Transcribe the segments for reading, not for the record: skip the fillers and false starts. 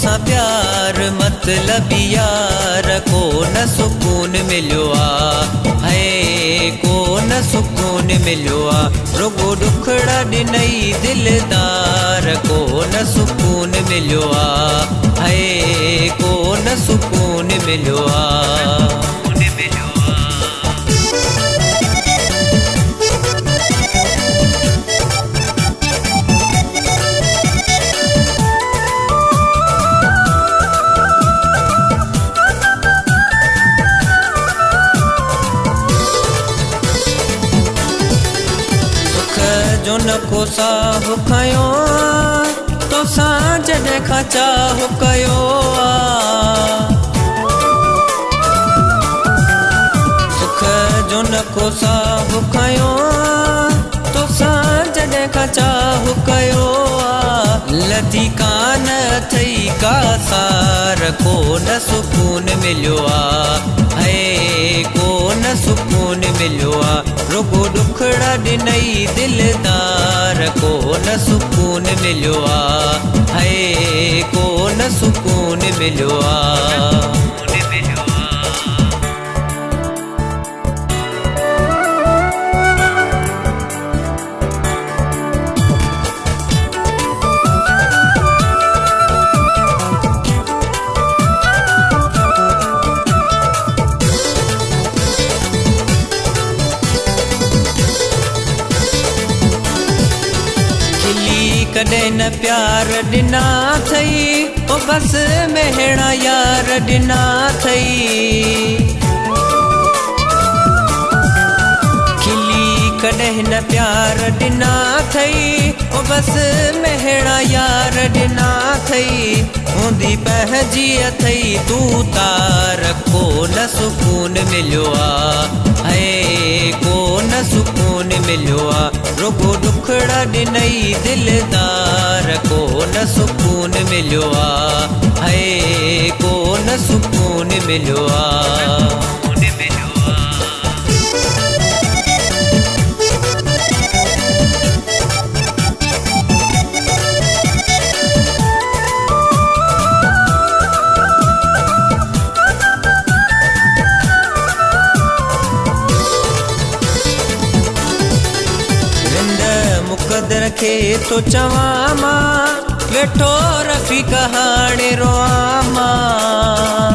तोसां प्यार मतलब यार को न सुकून मिलियो आ है को न सुकून मिलियो आ रुगो दुखड़ा ॾिनई दिलदार को न सुकून मिलियो आ है को न सुकून मिलियो आ जो न को साह खयो तोसां जॾहिं खां चाह कयो सुख जो न को साह खयो तोसां जॾहिं खां चाह कयो लधी कान अथई का सार को न सुकून मिलियो आ है को न सुकून मिलियो आ रुगो दुखड़ा ॾिनई दिलदार को न सुकून मिलियो आ है को न सुकून मिलियो आ कॾहिं न प्यार ॾिना अथई ओ बस मेहणा यार ॾिना अथई खिली कॾहिं न प्यार ॾिना अथई ओ बस मेहणा यार ॾिना अथई हूंदी पंहिंजी अथई तूं तार को न सुकून मिलियो आ है को न सुकून मिलियो आ रुगो दुखड़ा ॾिनई दिलदार को न सुकून मिलियो आ है को न सुकून मिलियो आ मुक़दर खे तो चवां मां वेठो रफ़ीक हाणे रोआं मां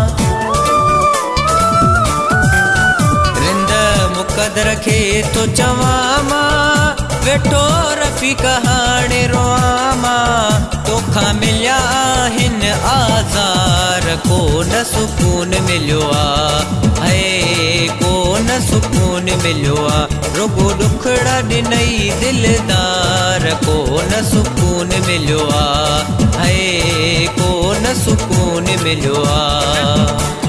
रिंद मुक़दर खे तो चवां मां वेठो रफ़ीक हाणे रोआं मां तोखां मिलिया आहिनि आज़ार को न सुकून मिलियो आ है को न सुकून मिलियो आ रुगो दुखड़ा ॾिनई दिलदार को न सुकून मिलियो आ है को न सुकून मिलियो आ